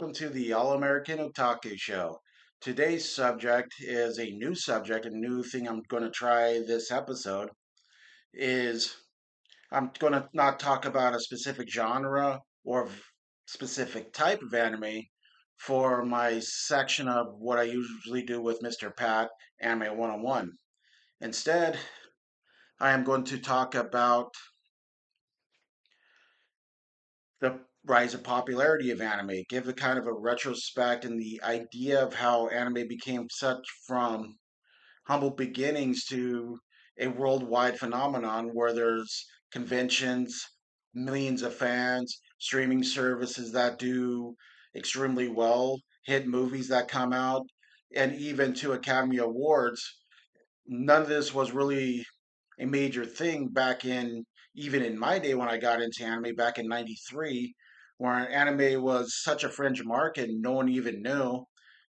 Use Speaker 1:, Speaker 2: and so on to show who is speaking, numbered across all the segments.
Speaker 1: welcome to the All American Otaku Show. Today's subject is a new subject, a new thing I'm going to try this episode is I'm going to not talk about a specific genre or specific type of anime for my section of what I usually do with Mr. Pat, Anime 101. Instead, I am going to talk about the rise of popularity of anime, give a kind of a retrospect and the idea of how anime became such from humble beginnings to a worldwide phenomenon where there's conventions, millions of fans, streaming services that do extremely well, hit movies that come out, and even to Academy Awards. None of this was really a major thing back in even in my day when I got into anime back in 93, where anime was such a fringe market no one even knew.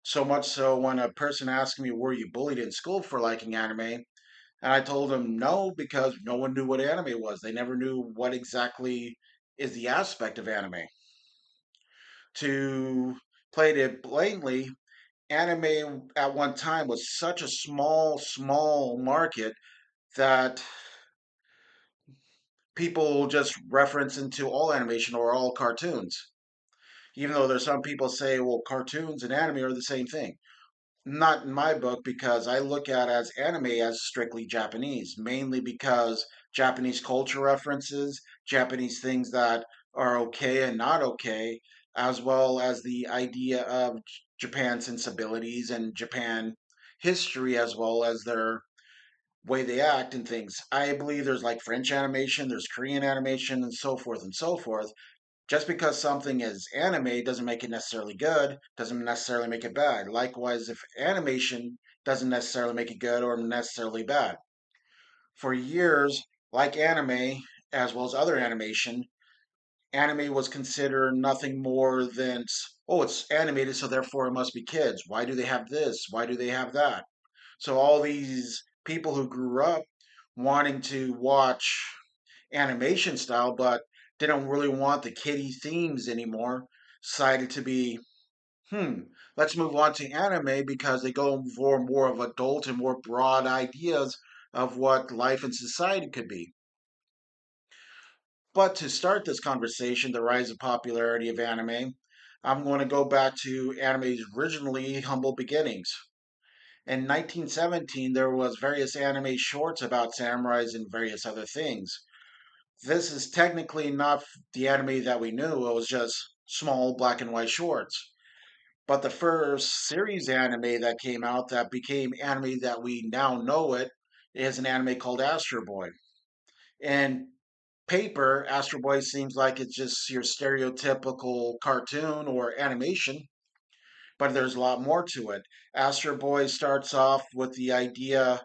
Speaker 1: So much so when a person asked me, were you bullied in school for liking anime? And I told them no, because no one knew what anime was. They never knew what exactly is the aspect of anime. To play it blatantly, anime at one time was such a small market that people just reference into all animation or all cartoons. Even though there's some people say, well, cartoons and anime are the same thing. Not in my book, because I look at as anime as strictly Japanese, mainly because Japanese culture references, Japanese things that are okay and not okay, as well as the idea of Japan sensibilities and Japan history, as well as their way they act and things. I believe there's like French animation, there's Korean animation, and so forth and so forth. Just because something is anime doesn't make it necessarily good, doesn't necessarily make it bad. Likewise, if animation doesn't necessarily make it good or necessarily bad. For years, like anime, as well as other animation, anime was considered nothing more than, oh, it's animated, so therefore it must be kids. Why do they have this? Why do they have that? So all these people who grew up wanting to watch animation style, but didn't really want the kiddie themes anymore, decided to be, hmm, let's move on to anime because they go for more of adult and more broad ideas of what life and society could be. But to start this conversation, the rise of popularity of anime, I'm going to go back to anime's originally humble beginnings. In 1917, there was various anime shorts about samurais and various other things. This is technically not the anime that we knew. It was just small black and white shorts. But the first series anime that came out that became anime that we now know it is an anime called Astro Boy. And paper, Astro Boy seems like it's just your stereotypical cartoon or animation, but there's a lot more to it. Astro Boy starts off with the idea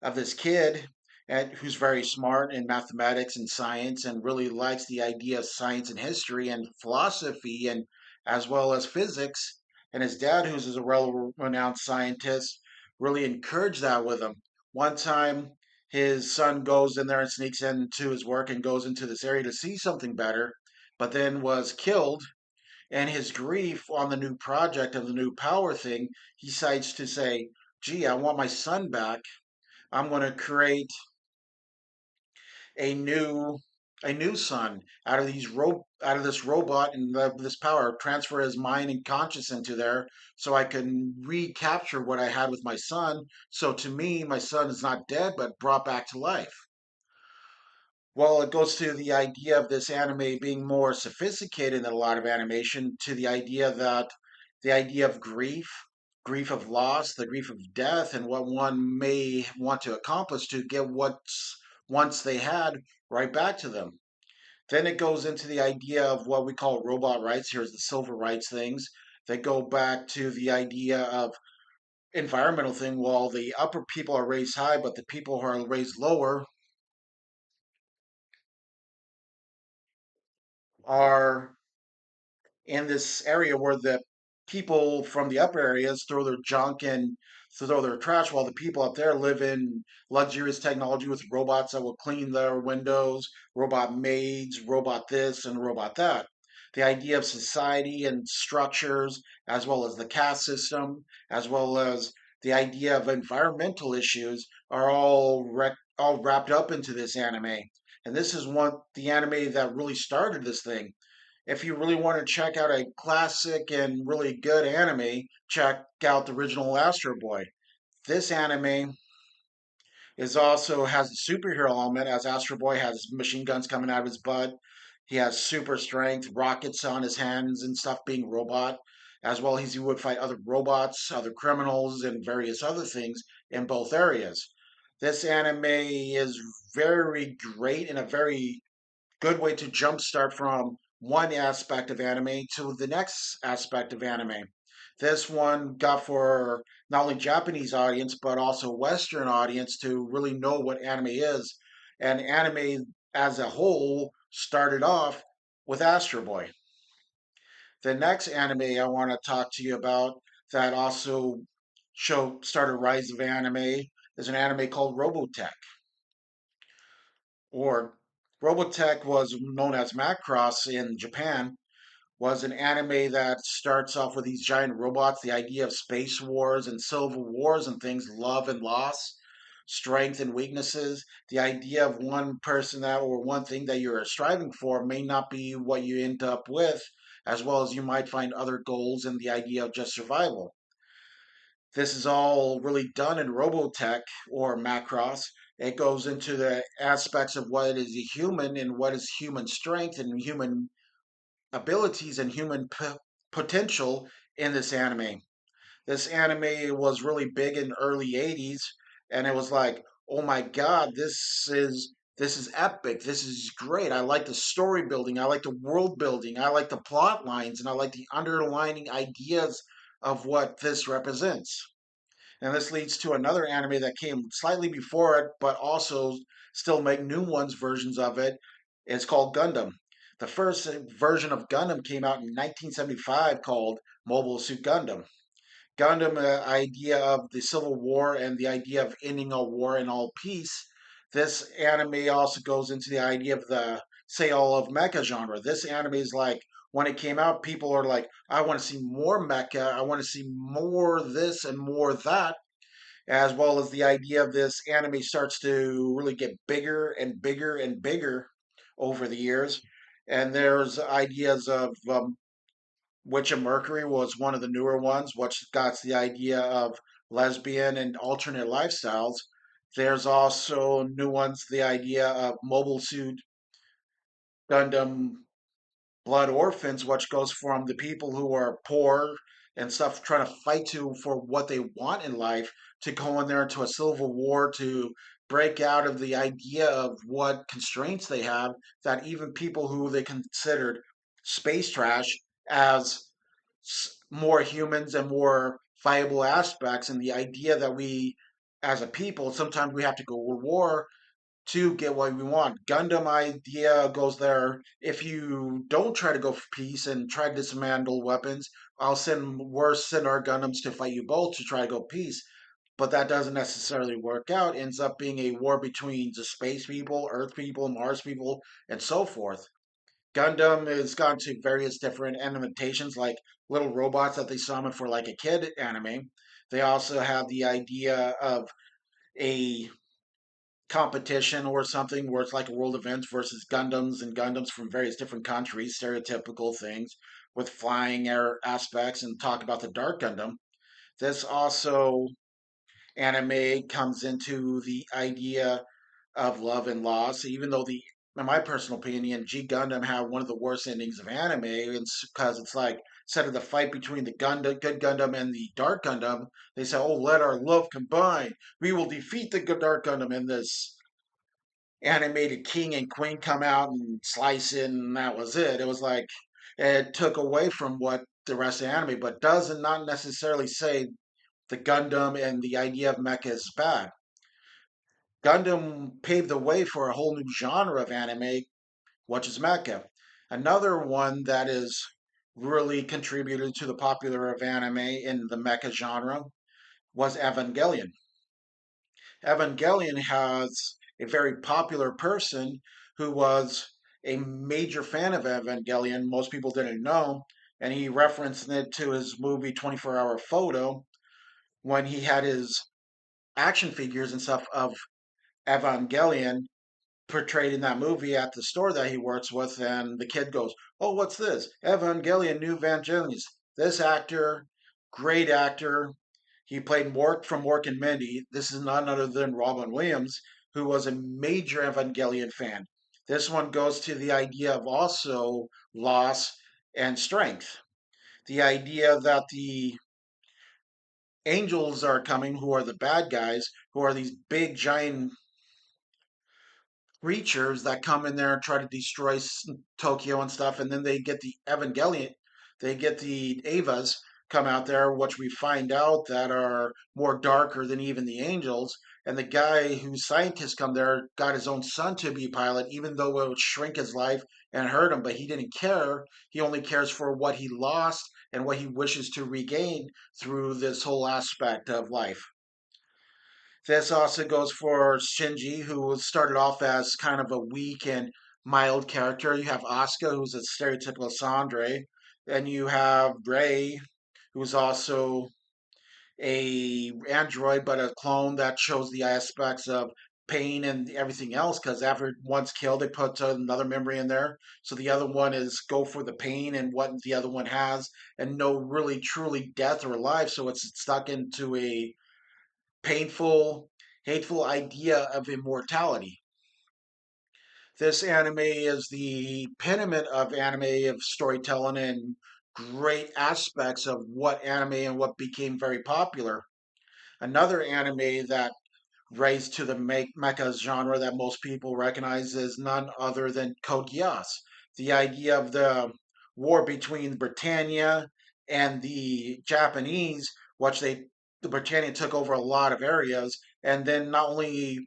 Speaker 1: of this kid who's very smart in mathematics and science and really likes the idea of science and history and philosophy and as well as physics. And his dad, who's a well-renowned scientist, really encouraged that with him. One time, his son goes in there and sneaks into his work and goes into this area to see something better, but then was killed. And his grief on the new project of the new power thing, he decides to say, gee, I want my son back. I'm going to create a new a new son out of out of this robot and this power, transfer his mind and conscience into there, so I can recapture what I had with my son. So to me, my son is not dead, but brought back to life. Well, it goes to the idea of this anime being more sophisticated than a lot of animation, to the idea of grief of loss, the grief of death, and what one may want to accomplish to get what's once they had right back to them. Then it goes into the idea of what we call robot rights. Here's the civil rights things that go back to the idea of environmental thing. While the upper people are raised high, but the people who are raised lower are in this area where the people from the upper areas throw their junk and throw their trash, while the people up there live in luxurious technology with robots that will clean their windows, robot maids, robot this and robot that. The idea of society and structures, as well as the caste system, as well as the idea of environmental issues, are all wrapped up into this anime. And this is one the anime that really started this thing. If you really want to check out a classic and really good anime, check out the original Astro Boy. This anime is also has a superhero element, as Astro Boy has machine guns coming out of his butt. He has super strength, rockets on his hands and stuff, being robot, as well as he would fight other robots, other criminals, and various other things in both areas. This anime is very great and a very good way to jumpstart from one aspect of anime to the next aspect of anime. This one got for not only Japanese audience but also Western audience to really know what anime is. And anime as a whole started off with Astro Boy. The next anime I want to talk to you about that also started rise of anime is an anime called Robotech, or Robotech was known as Macross in Japan, was an anime that starts off with these giant robots, the idea of space wars and civil wars and things, love and loss, strength and weaknesses. The idea of one person that or one thing that you're striving for may not be what you end up with, as well as you might find other goals and the idea of just survival. This is all really done in Robotech or Macross. It goes into the aspects of what is a human and what is human strength and human abilities and human potential in this anime. This anime was really big in the early 80s, and it was like, "Oh my god, this is epic. This is great. I like the story building, I like the world building, I like the plot lines, and I like the underlining ideas of what this represents." And this leads to another anime that came slightly before it, but also still make new ones versions of it. It's called Gundam. The first version of Gundam came out in 1975 called Mobile Suit Gundam. Gundam, idea of the Civil War and the idea of ending all war and all peace. This anime also goes into the idea of the sale of mecha genre. This anime is like when it came out, people are like, I want to see more mecha, I want to see more this and more that, as well as the idea of this anime starts to really get bigger and bigger and bigger over the years. And there's ideas of Witch of Mercury was one of the newer ones, which got the idea of lesbian and alternate lifestyles. There's also new ones, the idea of Mobile Suit Gundam Blood Orphans, which goes from the people who are poor and stuff trying to fight for what they want in life to go in there into a civil war to break out of the idea of what constraints they have, that even people who they considered space trash as more humans and more viable aspects, and the idea that we as a people sometimes we have to go to war to get what we want. Gundam idea goes there. If you don't try to go for peace and try to dismantle weapons, send our Gundams to fight you both to try to go peace. But that doesn't necessarily work out. Ends up being a war between the space people, Earth people, Mars people, and so forth. Gundam has gone to various different animations, like little robots that they summon for like a kid anime. They also have the idea of a competition or something where it's like a world event versus Gundams and Gundams from various different countries, stereotypical things with flying air aspects, and talk about the Dark Gundam. This also anime comes into the idea of love and loss, even though in my personal opinion, G Gundam had one of the worst endings of anime, because it's like instead of the fight between the good Gundam and the Dark Gundam, they say, "Oh, let our love combine. We will defeat the good Dark Gundam." And this animated king and queen come out and slice it, and that was it. It was like it took away from what the rest of the anime, but does not necessarily say the Gundam and the idea of mecha is bad. Gundam paved the way for a whole new genre of anime, which is mecha. Another one that is really contributed to the popular of anime in the mecha genre was Evangelion. Evangelion has a very popular person who was a major fan of Evangelion. Most people didn't know, and he referenced it to his movie 24-Hour Photo when he had his action figures and stuff of Evangelion portrayed in that movie at the store that he works with, and the kid goes, "Oh, what's this? Evangelion, New Evangelions. This actor, great actor. He played Mork from Mork and Mindy. This is none other than Robin Williams, who was a major Evangelion fan. This one goes to the idea of also loss and strength. The idea that the angels are coming, who are the bad guys, who are these big giant creatures that come in there and try to destroy Tokyo and stuff, and then they get the Evangelion, they get the Avas come out there, which we find out that are more darker than even the angels. And the guy whose scientists come there got his own son to be a pilot, even though it would shrink his life and hurt him, but he didn't care. He only cares for what he lost and what he wishes to regain through this whole aspect of life. This also goes for Shinji, who started off as kind of a weak and mild character. You have Asuka, who's a stereotypical Sandre. Then you have Rei, who's also a android, but a clone that shows the aspects of pain and everything else. Because after one's killed, they put another memory in there. So the other one is go for the pain and what the other one has, and no really truly death or life. So it's stuck into a painful, hateful idea of immortality. This anime is the epitome of anime of storytelling and great aspects of what anime and what became very popular. Another anime that raised to the mecha genre that most people recognize is none other than Code Geass. The idea of the war between Britannia and the Japanese, which the Britannia took over a lot of areas, and then not only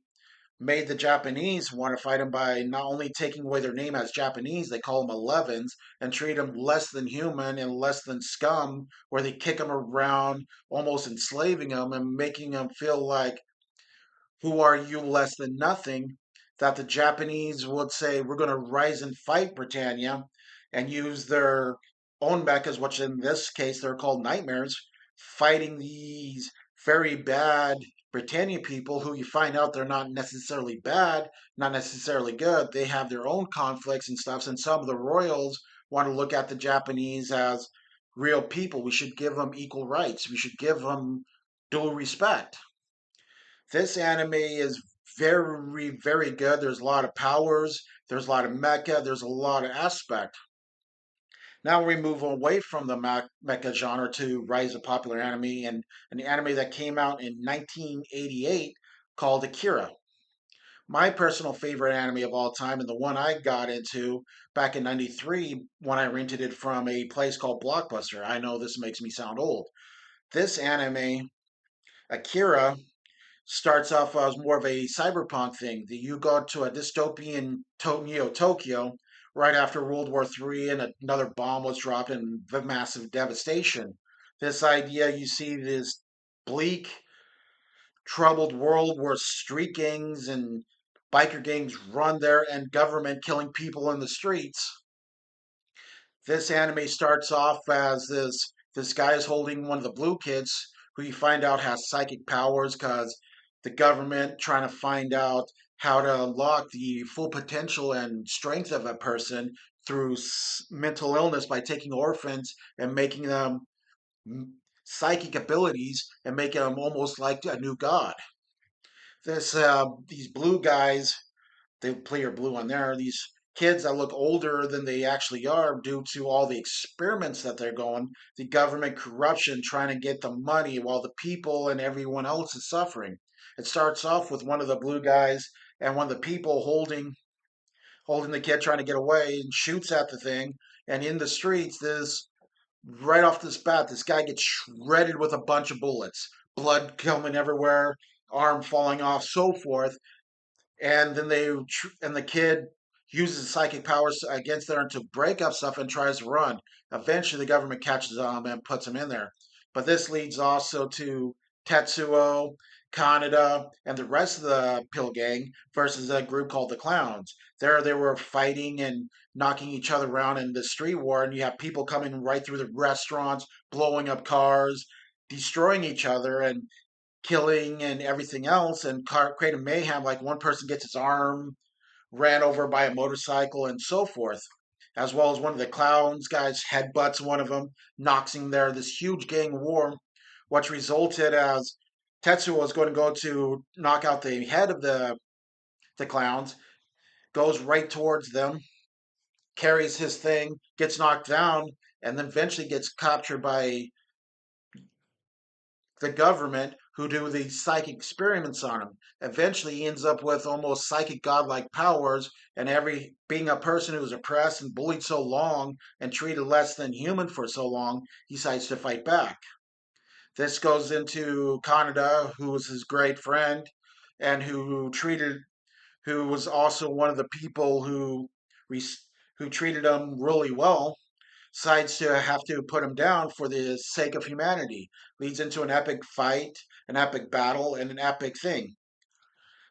Speaker 1: made the Japanese want to fight them by not only taking away their name as Japanese, they call them 11s and treat them less than human and less than scum, where they kick them around, almost enslaving them and making them feel like who are you less than nothing, that the Japanese would say, we're going to rise and fight Britannia and use their own mechas, which in this case they're called nightmares, fighting these very bad Britannia people who you find out they're not necessarily bad, not necessarily good. They have their own conflicts and stuff. And some of the royals want to look at the Japanese as real people. We should give them equal rights. We should give them due respect. This anime is very, very good. There's a lot of powers, there's a lot of mecha, there's a lot of aspect. Now we move away from the mecha genre to rise of popular anime and an anime that came out in 1988 called Akira. My personal favorite anime of all time, and the one I got into back in '93 when I rented it from a place called Blockbuster. I know this makes me sound old. This anime, Akira, starts off as more of a cyberpunk thing. That you go to a dystopian Neo Tokyo right after World War III, and another bomb was dropped and the massive devastation. This idea, you see this bleak, troubled world where street gangs and biker gangs run there and government killing people in the streets. This anime starts off as this guy is holding one of the blue kids who you find out has psychic powers because the government trying to find out how to unlock the full potential and strength of a person through mental illness by taking orphans and making them psychic abilities and making them almost like a new god. These blue guys, they play your blue on there. These kids that look older than they actually are due to all the experiments that they're going, the government corruption trying to get the money while the people and everyone else is suffering. It starts off with one of the blue guys and one of the people holding the kid trying to get away and shoots at the thing. And in the streets, this right off this bat, this guy gets shredded with a bunch of bullets, blood coming everywhere, arm falling off, so forth, and then and the kid uses psychic powers against them to break up stuff and tries to run. Eventually, the government catches him and puts him in there. But this leads also to Tetsuo Kaneda, and the rest of the Pill Gang versus a group called the Clowns. There they were fighting and knocking each other around in the street war, and you have people coming right through the restaurants, blowing up cars, destroying each other, and killing and everything else, and creating mayhem. Like one person gets his arm ran over by a motorcycle and so forth. As well as one of the clowns guys headbutts one of them, knocks him there. This huge gang war, which resulted as Tetsuo was going to go to knock out the head of the clowns, goes right towards them, carries his thing, gets knocked down, and then eventually gets captured by the government who do these psychic experiments on him. Eventually, he ends up with almost psychic godlike powers, and every being a person who was oppressed and bullied so long and treated less than human for so long, he decides to fight back. This goes into Kaneda, who was his great friend, and who was also one of the people who treated him really well, decides to have to put him down for the sake of humanity. Leads into an epic fight, an epic battle, and an epic thing.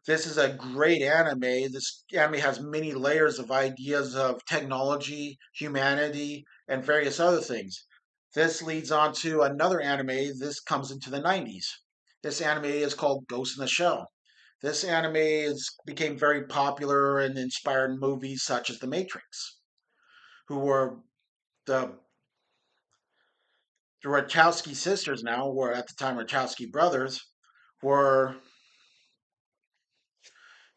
Speaker 1: This is a great anime. This anime has many layers of ideas of technology, humanity, and various other things. This leads on to another anime. This comes into the 90s. This anime is called Ghost in the Shell. This anime became very popular and inspired movies such as The Matrix, who were the the Wachowski sisters now, or at the time Wachowski brothers, were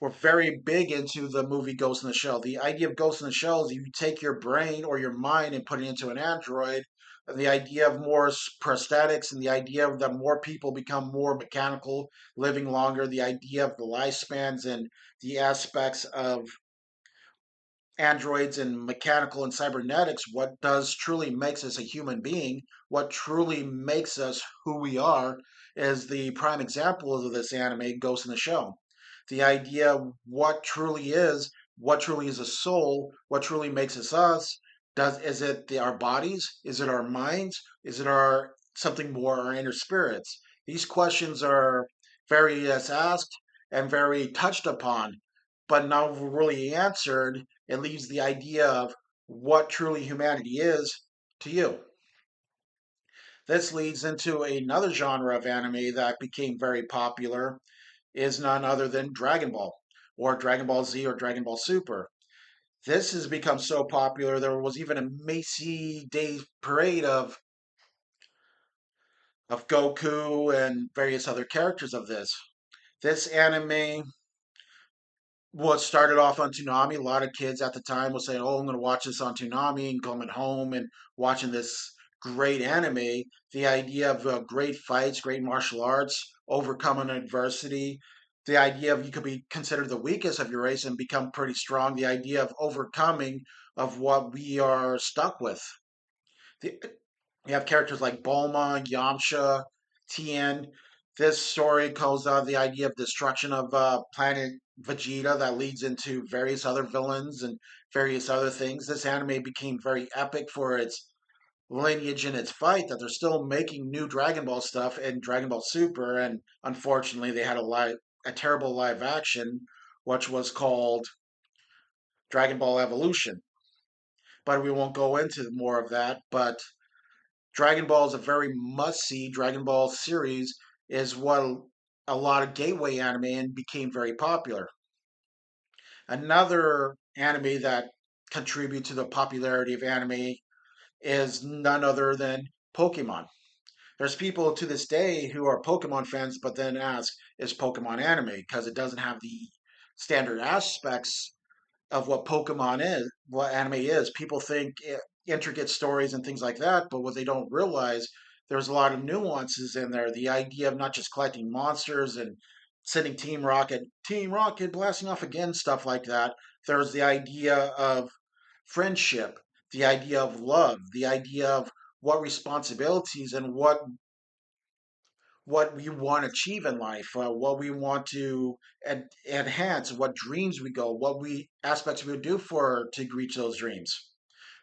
Speaker 1: were very big into the movie Ghost in the Shell. The idea of Ghost in the Shell is you take your brain or your mind and put it into an android. And the idea of more prosthetics and the idea of that more people become more mechanical, living longer. The idea of the lifespans and the aspects of androids and mechanical and cybernetics, what does truly makes us a human being, what truly makes us who we are, is the prime example of this anime, Ghost in the Shell. The idea of what truly is a soul, what truly makes us. Is it our bodies? Is it our minds? Is it our something more, our inner spirits? These questions are very asked and very touched upon, but not really answered. It leaves the idea of what truly humanity is to you. This leads into another genre of anime that became very popular, is none other than Dragon Ball, or Dragon Ball Z, or Dragon Ball Super. This has become so popular, there was even a Macy Day parade of Goku and various other characters of this. This anime was started off on Toonami. A lot of kids at the time was saying, "Oh, I'm going to watch this on Toonami," and coming home and watching this great anime. The idea of great fights, great martial arts, overcoming adversity. The idea of you could be considered the weakest of your race and become pretty strong. The idea of overcoming of what we are stuck with. The, you have characters like Bulma, Yamcha, Tien. This story goes on the idea of destruction of planet Vegeta that leads into various other villains and various other things. This anime became very epic for its lineage and its fight that they're still making new Dragon Ball stuff and Dragon Ball Super, and unfortunately they had a terrible live action which was called Dragon Ball Evolution. But we won't go into more of that, but Dragon Ball is a very must see. Dragon Ball series is what a lot of gateway anime and became very popular. Another anime that contribute to the popularity of anime is none other than Pokemon. There's people to this day who are Pokemon fans, but then ask, is Pokemon anime? Because it doesn't have the standard aspects of what Pokemon is, what anime is. People think intricate stories and things like that, but what they don't realize, there's a lot of nuances in there. The idea of not just collecting monsters and sending Team Rocket blasting off again, stuff like that. There's the idea of friendship, the idea of love, the idea of what responsibilities and what we want to achieve in life, what we want to enhance, what dreams we go, what we aspects we would do for to reach those dreams.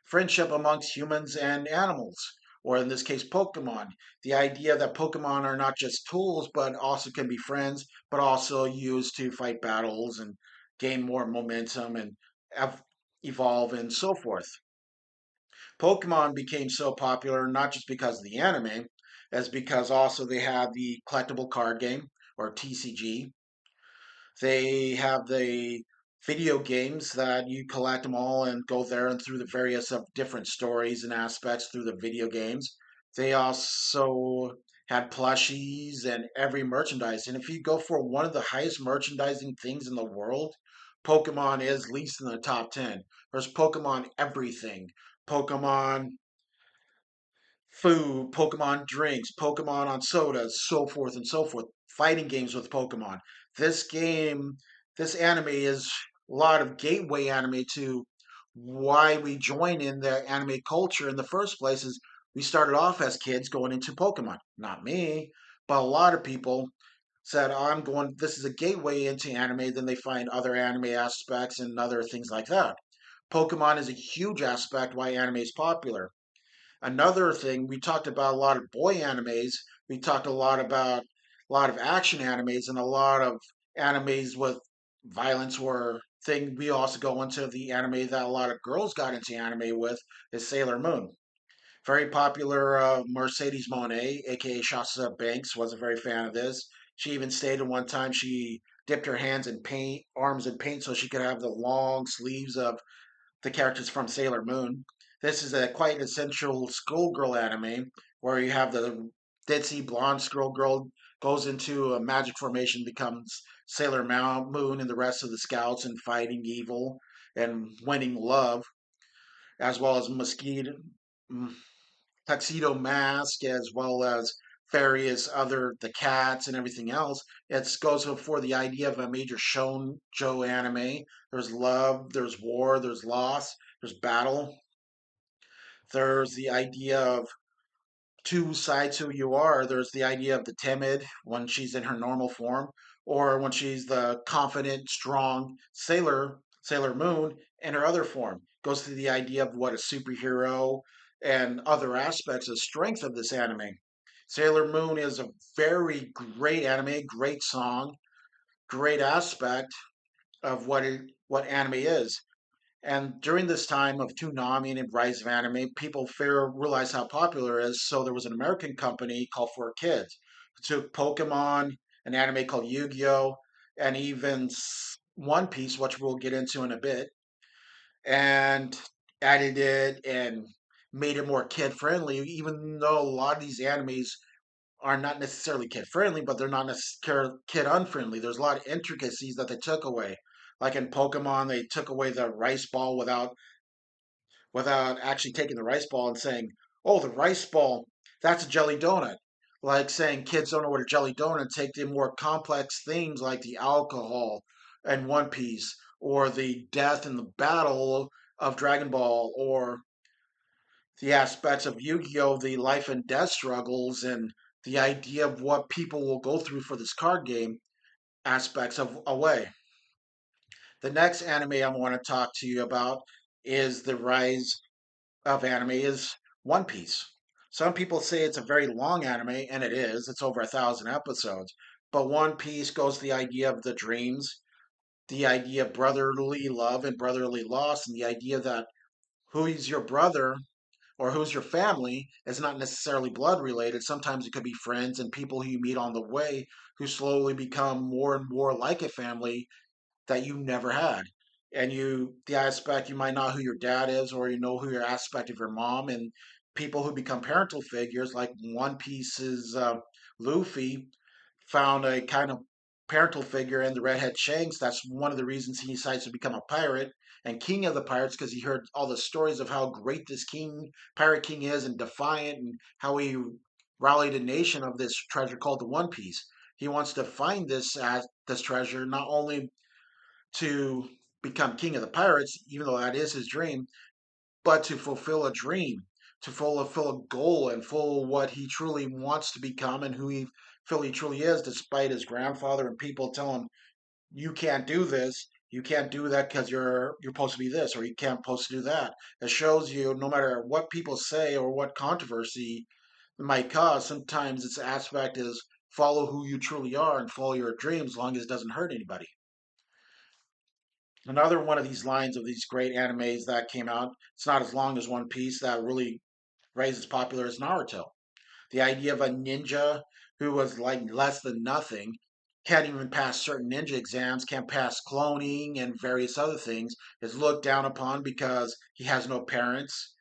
Speaker 1: Friendship amongst humans and animals. or in this case, Pokemon. The idea that Pokemon are not just tools, but also can be friends, but also used to fight battles and gain more momentum and ev- evolve and so forth. Pokemon became so popular not just because of the anime, as because also they had the collectible card game or TCG. They have the video games that you collect them all and go there and through the various of different stories and aspects through the video games. They also had plushies and every merchandise. And if you go for one of the highest merchandising things in the world, Pokemon is least in the top 10. There's Pokemon everything. Pokemon food, Pokemon drinks, Pokemon on sodas, so forth and so forth. Fighting games with Pokemon. This game, this anime is a lot of gateway anime to why we join in the anime culture in the first place. Is we started off as kids going into Pokemon. Not me, but a lot of people said, "Oh, I'm going, this is a gateway into anime." Then they find other anime aspects and other things like that. Pokemon is a huge aspect why anime is popular. Another thing, we talked about a lot of boy animes. We talked a lot of action animes and a lot of animes with violence or thing. We also go into the anime that a lot of girls got into anime with is Sailor Moon. Very popular. Mercedes Monet, aka Shasta Banks, was a very fan of this. She even stated one time she dipped her hands in paint, arms in paint, so she could have the long sleeves of the characters from Sailor Moon. This is a quite an essential schoolgirl anime where you have the ditzy blonde schoolgirl goes into a magic formation, becomes Sailor Moon, and the rest of the scouts and fighting evil and winning love, as well as Mosquito, Tuxedo Mask, as well as various other the cats and everything else. It goes for the idea of a major show anime. There's love, there's war, there's loss, there's battle. There's the idea of two sides who you are. There's the idea of the timid when she's in her normal form, or when she's the confident, strong Sailor Moon in her other form. Goes through the idea of what a superhero and other aspects of strength of this anime. Sailor Moon is a very great anime, great song, great aspect of what anime is. And during this time of Toonami and rise of anime, people realized how popular it is. So there was an American company called For Kids who took Pokemon, an anime called Yu-Gi-Oh, and even One Piece, which we'll get into in a bit, and added it and made it more kid friendly. Even though a lot of these animes are not necessarily kid friendly, but they're not necessarily kid unfriendly. There's a lot of intricacies that they took away. Like in Pokemon, they took away the rice ball without actually taking the rice ball and saying, "Oh, the rice ball, that's a jelly donut." Like saying kids don't know what a jelly donut. Take the more complex things like the alcohol and One Piece, or the death and the battle of Dragon Ball, or the aspects of Yu-Gi-Oh, the life and death struggles, and the idea of what people will go through for this card game aspects of away. The next anime I want to talk to you about is the rise of anime is One Piece. Some people say it's a very long anime, and it is. It's over 1,000 episodes. But One Piece goes to the idea of the dreams, the idea of brotherly love and brotherly loss, and the idea that who is your brother or who's your family is not necessarily blood related. Sometimes it could be friends and people who you meet on the way who slowly become more and more like a family that you never had. And the aspect, you might know who your dad is, or you know who your aspect of your mom, and people who become parental figures, like One Piece's Luffy found a kind of parental figure in the redhead Shanks. That's one of the reasons he decides to become a pirate and king of the pirates, because he heard all the stories of how great this pirate king is, and defiant, and how he rallied a nation of this treasure called the One Piece. He wants to find this treasure, not only to become king of the pirates, even though that is his dream, but to fulfill a dream, to fulfill a goal, and fulfill what he truly wants to become and who he feel he truly is, despite his grandfather and people telling him, you can't do this. You can't do that because you're supposed to be this, or you can't supposed to do that. It shows you no matter what people say or what controversy it might cause, sometimes its aspect is follow who you truly are and follow your dreams as long as it doesn't hurt anybody. Another one of these lines of these great animes that came out, it's not as long as One Piece, that really raises popular as Naruto. The idea of a ninja who was like less than nothing, can't even pass certain ninja exams, can't pass cloning and various other things, is looked down upon because he has no parents.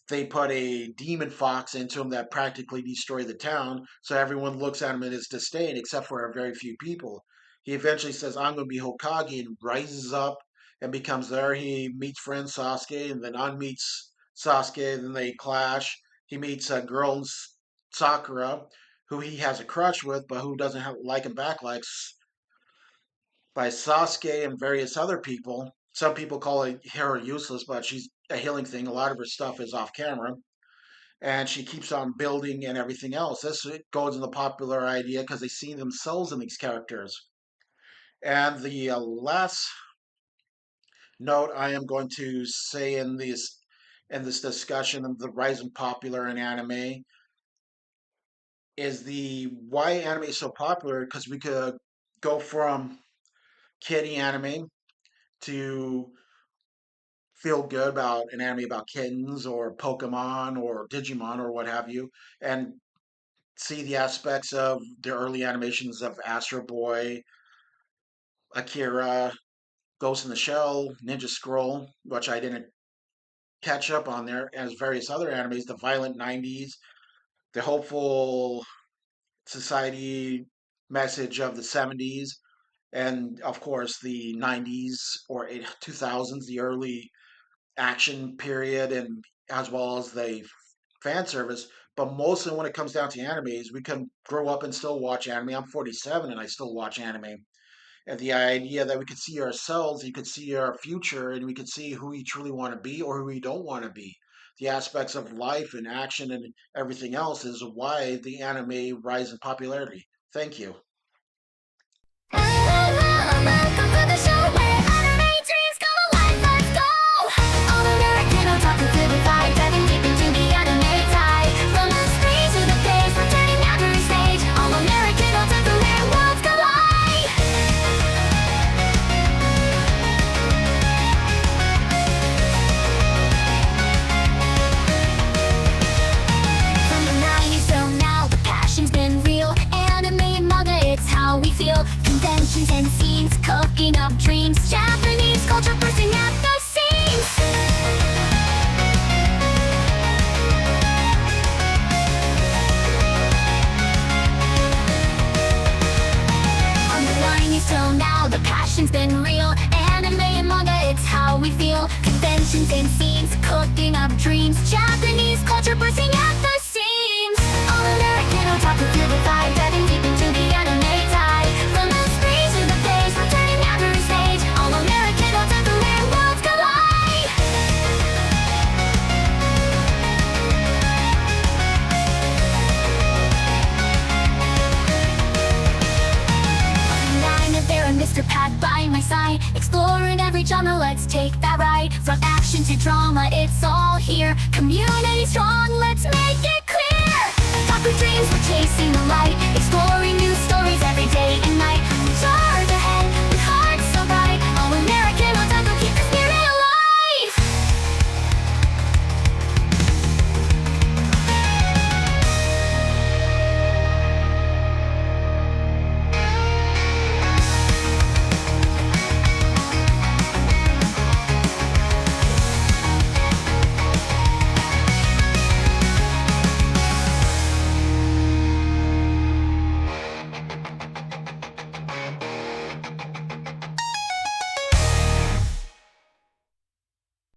Speaker 1: They put a demon fox into him that practically destroyed the town, so everyone looks at him in his disdain, except for a very few people. He eventually says, I'm going to be Hokage, and rises up and becomes there. He meets friend Sasuke, and then unmeets Sasuke, then they clash. He meets a girl, Sakura, who he has a crush with, but who doesn't like him back, likes by Sasuke and various other people. Some people call her useless, but she's a healing thing. A lot of her stuff is off camera, and she keeps on building and everything else. This goes in the popular idea because they see themselves in these characters. And the last note I am going to say in this discussion of the rise in popular in anime is the why anime is so popular because we could go from kiddie anime to feel good about an anime about kittens or Pokemon or Digimon or what have you, and see the aspects of the early animations of Astro Boy, Akira, Ghost in the Shell, Ninja Scroll, which I didn't catch up on there, as various other animes, the violent 90s, the hopeful society message of the 70s, and of course the 90s or 2000s, the early action period, and as well as the fan service. But mostly when it comes down to animes, we can grow up and still watch anime. I'm 47 and I still watch anime. And the idea that we could see ourselves, you could see our future, and we could see who we truly want to be or who we don't want to be. The aspects of life and action and everything else is why the anime rise in popularity. Thank you.
Speaker 2: Welcome to the show where anime dreams come alive. Let's go! All American Otaku to the vibe, diving deep into the anime tide. From the screen to the page, we're turning every stage. All American Otaku, their worlds collide. From the 90s till now, the passion's been real. Anime and manga, it's how we feel. Conventions and scenes, cooking up dreams. Japanese culture bursting at the seams. From the 90s till now, the passion's been real. Anime and manga, it's how we feel. Conventions and scenes, cooking up dreams. Japanese culture bursting at the seams. All American Otaku feel the vibe, diving deep into the anime tide. From the screen to the page, we're turning every stage. All American Otaku, their worlds collide. I'm there and Mr. Pat by my side, exploring every genre, let's take that ride. From action to drama, it's all here. Community strong, let's make it clear. Otaku dreams, we're chasing the light, exploring